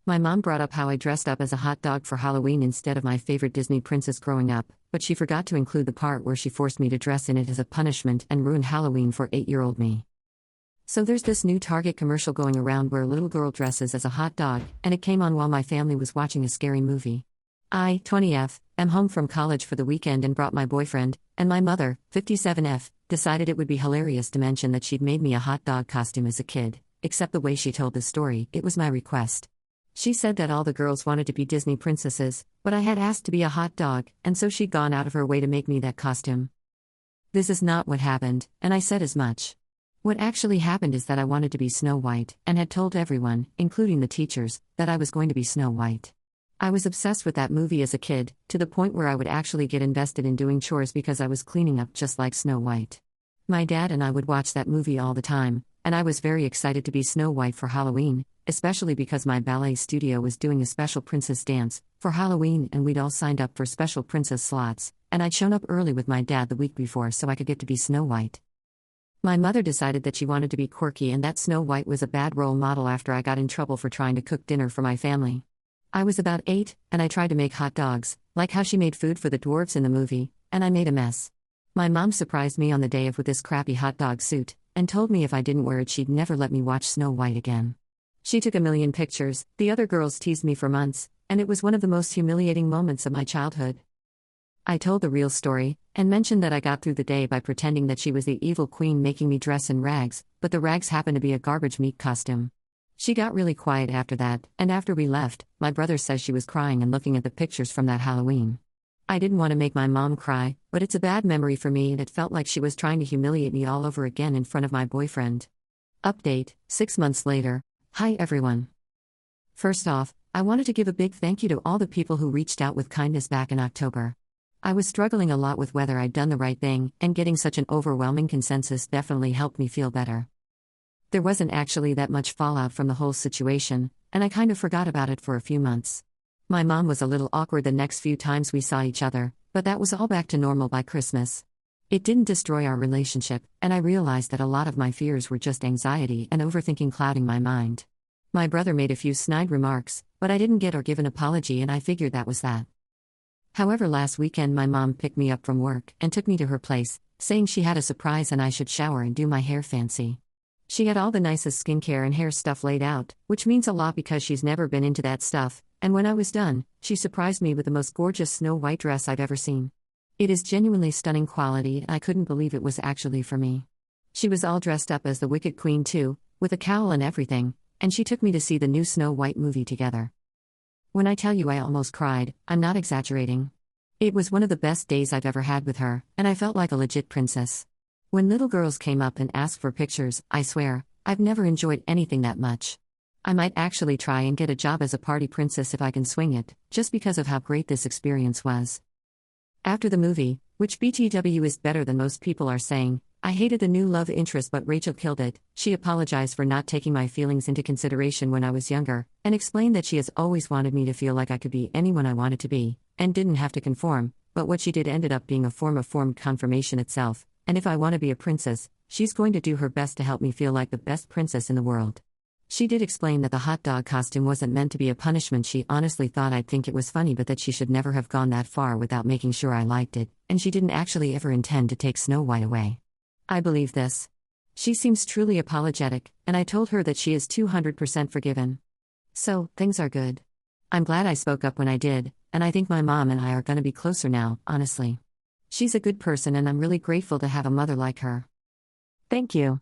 My mom brought up how I dressed up as a hot dog for Halloween instead of my favorite Disney princess growing up, but she forgot to include the part where she forced me to dress in it as a punishment and ruined Halloween for 8-year-old me. So there's this new Target commercial going around where a little girl dresses as a hot dog, and it came on while my family was watching a scary movie. I, 20F, am home from college for the weekend and brought my boyfriend, and my mother, 57F, decided it would be hilarious to mention that she'd made me a hot dog costume as a kid, except the way she told the story, it was my request. She said that all the girls wanted to be Disney princesses, but I had asked to be a hot dog, and so she'd gone out of her way to make me that costume. This is not what happened, and I said as much. What actually happened is that I wanted to be Snow White, and had told everyone, including the teachers, that I was going to be Snow White. I was obsessed with that movie as a kid, to the point where I would actually get invested in doing chores because I was cleaning up just like Snow White. My dad and I would watch that movie all the time, and I was very excited to be Snow White for Halloween, especially because my ballet studio was doing a special princess dance for Halloween and we'd all signed up for special princess slots, and I'd shown up early with my dad the week before so I could get to be Snow White. My mother decided that she wanted to be quirky and that Snow White was a bad role model after I got in trouble for trying to cook dinner for my family. I was about 8, and I tried to make hot dogs, like how she made food for the dwarves in the movie, and I made a mess. My mom surprised me on the day of with this crappy hot dog suit, and told me if I didn't wear it she'd never let me watch Snow White again. She took a million pictures, the other girls teased me for months, and it was one of the most humiliating moments of my childhood. I told the real story, and mentioned that I got through the day by pretending that she was the evil queen making me dress in rags, but the rags happened to be a garbage meat costume. She got really quiet after that, and after we left, my brother says she was crying and looking at the pictures from that Halloween. I didn't want to make my mom cry, but it's a bad memory for me and it felt like she was trying to humiliate me all over again in front of my boyfriend. Update, 6 months later. Hi everyone. First off, I wanted to give a big thank you to all the people who reached out with kindness back in October. I was struggling a lot with whether I'd done the right thing, and getting such an overwhelming consensus definitely helped me feel better. There wasn't actually that much fallout from the whole situation, and I kind of forgot about it for a few months. My mom was a little awkward the next few times we saw each other, but that was all back to normal by Christmas. It didn't destroy our relationship, and I realized that a lot of my fears were just anxiety and overthinking clouding my mind. My brother made a few snide remarks, but I didn't get or give an apology and I figured that was that. However, last weekend my mom picked me up from work and took me to her place, saying she had a surprise and I should shower and do my hair fancy. She had all the nicest skincare and hair stuff laid out, which means a lot because she's never been into that stuff, and when I was done, she surprised me with the most gorgeous Snow White dress I've ever seen. It is genuinely stunning quality and I couldn't believe it was actually for me. She was all dressed up as the Wicked Queen too, with a cowl and everything, and she took me to see the new Snow White movie together. When I tell you I almost cried, I'm not exaggerating. It was one of the best days I've ever had with her, and I felt like a legit princess. When little girls came up and asked for pictures, I swear, I've never enjoyed anything that much. I might actually try and get a job as a party princess if I can swing it, just because of how great this experience was. After the movie, which BTW is better than most people are saying, I hated the new love interest but Rachel killed it. She apologized for not taking my feelings into consideration when I was younger, and explained that she has always wanted me to feel like I could be anyone I wanted to be, and didn't have to conform, but what she did ended up being a form of formed confirmation itself, and if I want to be a princess, she's going to do her best to help me feel like the best princess in the world. She did explain that the hot dog costume wasn't meant to be a punishment. She honestly thought I'd think it was funny but that she should never have gone that far without making sure I liked it, and she didn't actually ever intend to take Snow White away. I believe this. She seems truly apologetic, and I told her that she is 200% forgiven. So, things are good. I'm glad I spoke up when I did, and I think my mom and I are going to be closer now, honestly. She's a good person and I'm really grateful to have a mother like her. Thank you.